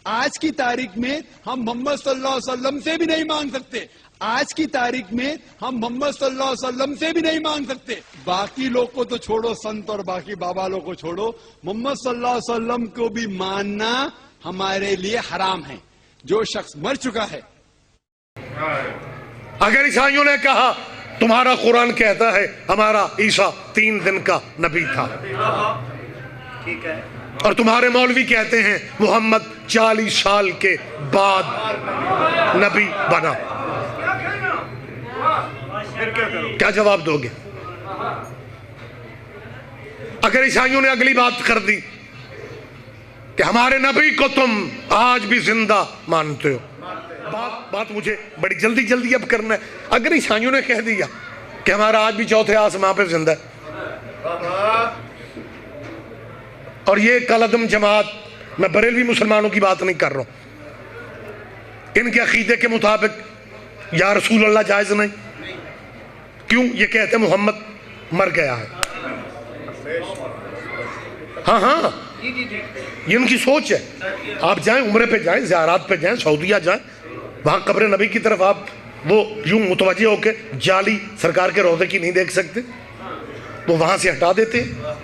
آج کی تاریخ میں ہم محمد صلی اللہ علیہ وسلم سے بھی نہیں مانگ سکتے. آج کی تاریخ میں ہم محمد صلی اللہ علیہ وسلم سے بھی نہیں مانگ سکتے. باقی لوگ کو تو چھوڑو، سنت اور باقی بابا لوگ کو چھوڑو، محمد صلی اللہ علیہ وسلم کو بھی ماننا ہمارے لیے حرام ہے. جو شخص مر چکا ہے. اگر عیسائیوں نے کہا تمہارا قرآن کہتا ہے ہمارا عیسیٰ 3 دن کا نبی تھا، ٹھیک ہے، اور تمہارے مولوی کہتے ہیں محمد 40 سال کے بعد نبی بنا، کیا جواب دو گے؟ اگر عیسائیوں نے اگلی بات کر دی کہ ہمارے نبی کو تم آج بھی زندہ مانتے ہو، بات مجھے بڑی جلدی اب کرنا ہے. اگر عیسائیوں نے کہہ دیا کہ ہمارا آج بھی چوتھے آسمان پہ زندہ ہے، اور یہ کالعدم جماعت، میں بریلوی مسلمانوں کی بات نہیں کر رہا ہوں، ان کے عقیدے کے مطابق یا رسول اللہ جائز نہیں، کیوں؟ یہ کہتے ہیں محمد مر گیا ہے. ہاں یہ ان کی سوچ ہے. آپ جائیں عمرے پہ جائیں، زیارات پہ جائیں، سعودیہ جائیں، وہاں قبر نبی کی طرف آپ وہ یوں متوجہ ہو کے جعلی سرکار کے روضے کی نہیں دیکھ سکتے، وہ وہاں سے ہٹا دیتے ہیں.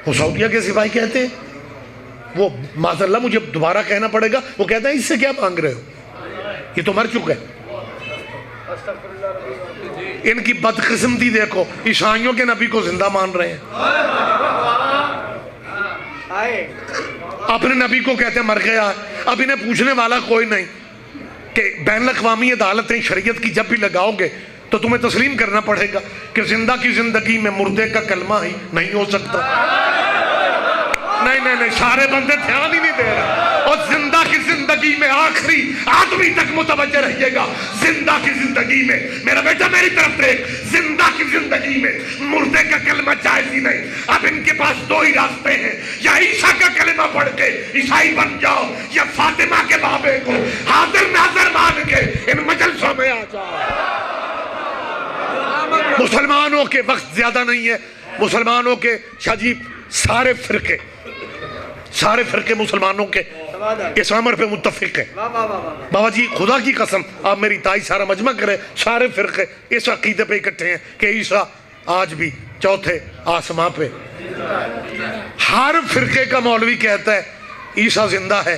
وہ سعودیہ کے سپاہی کہتے ہیں، وہ معاذ اللہ مجھے دوبارہ کہنا پڑے گا، وہ کہتے ہیں اس سے کیا مانگ رہے ہو، یہ تو مر چکا ہے. ان کی بدقسمتی دیکھو، عیسائیوں کے نبی کو زندہ مان رہے ہیں، اپنے نبی کو کہتے ہیں مر گیا ہے. اب انہیں پوچھنے والا کوئی نہیں کہ بین الاقوامی عدالتیں شریعت کی جب بھی لگاؤ گے تو تمہیں تسلیم کرنا پڑے گا کہ زندہ کی زندگی میں مردے کا کلمہ ہی نہیں ہو سکتا. نہیں سارے بندے دھیان ہی نہیں دے رہے. اور زندہ کی زندگی میں آخری آدمی تک متوجہ رہیے گا. زندہ کی زندگی میں میرا بیٹا میری طرف دیکھ، زندہ کی زندگی میں مردے کا کلمہ جائز ہی نہیں. اب ان کے پاس 2 ہی راستے ہیں، یا عیسیٰ کا کلمہ پڑھ کے عیسائی بن جاؤ، یا فاطمہ کے بابے کو حاضر ناظر مان کے ان مجلسوں میں آ جاؤ. مسلمانوں کے وقت زیادہ نہیں ہے. مسلمانوں کے شاہ سارے فرقے مسلمانوں کے اس امر پہ متفق ہیں. بابا جی خدا کی قسم آپ میری تائی سارا مجمع کرے، سارے فرقے اس عقیدے پہ اکٹھے ہیں کہ عیسیٰ آج بھی چوتھے آسمان پہ. ہر فرقے کا مولوی کہتا ہے عیسیٰ زندہ ہے،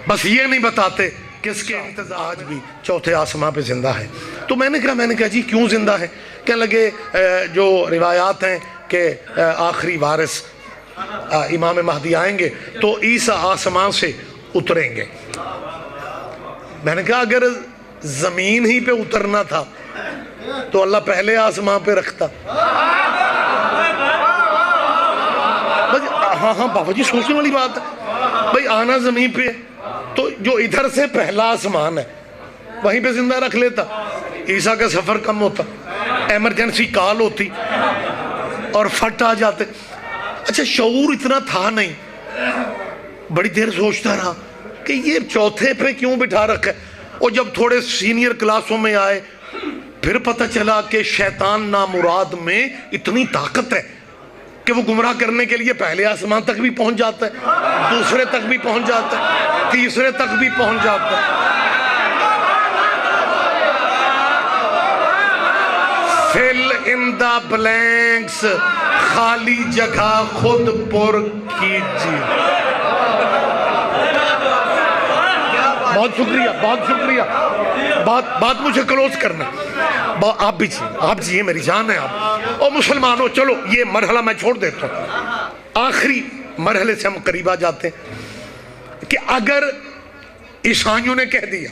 بس یہ نہیں بتاتے کس کے انتظار آج بھی چوتھے آسمان پہ زندہ ہے. تو میں نے کہا جی کیوں زندہ ہے؟ کہنے لگے جو روایات ہیں کہ آخری وارث امام مہدی آئیں گے تو عیسیٰ آسمان سے اتریں گے. میں نے کہا اگر زمین ہی پہ اترنا تھا تو اللہ پہلے آسمان پہ رکھتا. ہاں بابا جی سوچنے والی بات ہے بھائی، آنا زمین پہ تو جو ادھر سے پہلا آسمان ہے وہیں پہ زندہ رکھ لیتا. عیسیٰ کا سفر کم ہوتا، ایمرجنسی کال ہوتی اور فٹ آ جاتے. اچھا شعور اتنا تھا نہیں. بڑی دیر سوچتا رہا کہ یہ چوتھے پہ کیوں بٹھا رکھا ہے. اور جب تھوڑے سینئر کلاسوں میں آئے پھر پتہ چلا کہ شیطان نامراد میں اتنی طاقت ہے کہ وہ گمراہ کرنے کے لیے پہلے آسمان تک بھی پہنچ جاتا ہے، دوسرے تک بھی پہنچ جاتا ہے، تیسرے تک بھی پہنچ جاتا ہے. fill in the blanks، خالی جگہ خود پر کیجیے. بہت شکریہ. بات مجھے کلوز کرنا. آپ جی میری جان ہے آپ. اور مسلمانوں چلو یہ مرحلہ میں چھوڑ دیتا ہوں، آخری مرحلے سے ہم قریب آ جاتے ہیں کہ اگر عیسائیوں نے کہہ دیا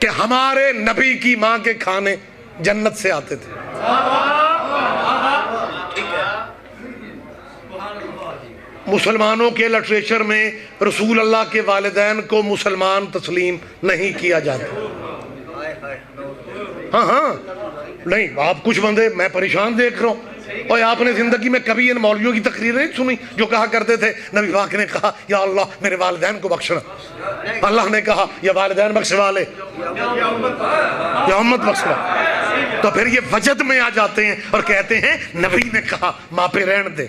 کہ ہمارے نبی کی ماں کے کھانے جنت سے آتے تھے، مسلمانوں کے لٹریچر میں رسول اللہ کے والدین کو مسلمان تسلیم نہیں کیا جاتا. ہاں نہیں، آپ کچھ بندے میں پریشان دیکھ رہا ہوں. اور آپ نے زندگی میں کبھی ان مولویوں کی تقریر نہیں سنی جو کہا کرتے تھے نبی پاک نے کہا یا اللہ میرے والدین کو بخشنا، اللہ نے کہا یا والدین بخشوا لے یا امت بخشوا. تو پھر یہ وجد میں آ جاتے ہیں اور کہتے ہیں نبی نے کہا ماں پہ رہن دے.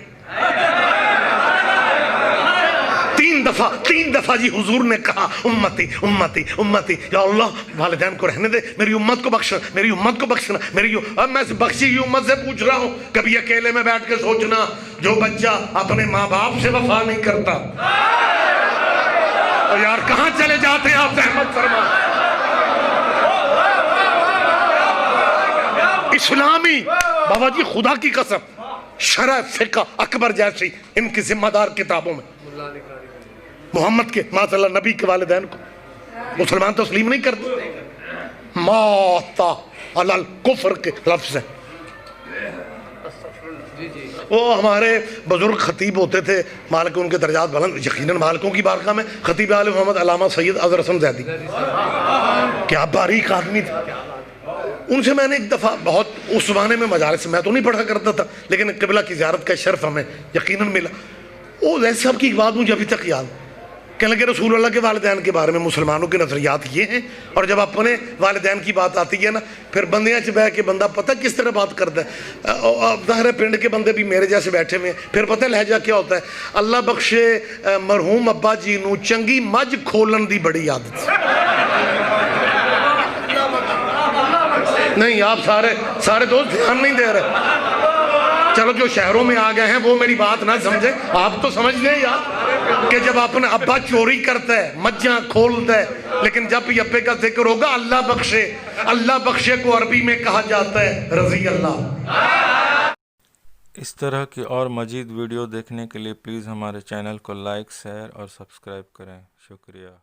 تین دفعہ جی حضور نے کہا امتی امتی امتی، یا اللہ والدین کو رہنے دے، میری امت کو بخشنا، میری امت کو بخشنا، اب میں بخشی ہوئی امت سے پوچھ رہا ہوں، کبھی اکیلے میں بیٹھ کے سوچنا جو بچہ اپنے ماں باپ سے وفا نہیں کرتا، تو یار کہاں چلے جاتے ہیں آپ؟ رحمت فرما۔ اسلامی بابا جی خدا کی قسم شرح فقہ اکبر جیسی ان کی ذمہ دار کتابوں میں محمد کے معاذ اللہ نبی کے والدین کو مسلمان تسلیم نہیں کرتے، ماتا علی الکفر کے لفظ ہیں۔ وہ ہمارے بزرگ خطیب ہوتے تھے، مالک ان کے درجات بلند، یقیناً مالکوں کی بارگاہ میں خطیب آل محمد علامہ سید اظہر حسن زیدی، کیا باریک آدمی تھے۔ ان سے میں نے ایک دفعہ بہت اس زمانے میں مجالس میں تو نہیں پڑھا کرتا تھا، لیکن قبلہ کی زیارت کا شرف ہمیں یقیناً ملا۔ وہ زید صاحب کی ایک بات مجھے ابھی تک یاد، کہنے لگے رسول اللہ کے والدین کے بارے میں مسلمانوں کے نظریات یہ ہیں، اور جب اپنے والدین کی بات آتی ہے نا پھر بندیاں چ بہ کے بندہ پتہ کس طرح بات کرتا ہے۔ ظاہر ہے پنڈ کے بندے بھی میرے جیسے بیٹھے ہوئے ہیں، پھر پتہ لہجہ کیا ہوتا ہے، اللہ بخشے مرحوم ابا جی نو چنگی مجھ کھولن دی بڑی عادت نہیں۔ آپ سارے دوست دھیان نہیں دے رہے، چلو جو شہروں میں آ گئے ہیں وہ میری بات نہ سمجھیں، آپ تو سمجھ لیں یار کہ جب اپنا ابا چوری کرتا ہے مجھاں کھولتا ہے، لیکن جب بھی ابے کا ذکر ہوگا اللہ بخشے کو عربی میں کہا جاتا ہے رضی اللہ۔ اس طرح کی اور مزید ویڈیو دیکھنے کے لیے پلیز ہمارے چینل کو لائک، شیئر اور سبسکرائب کریں۔ شکریہ۔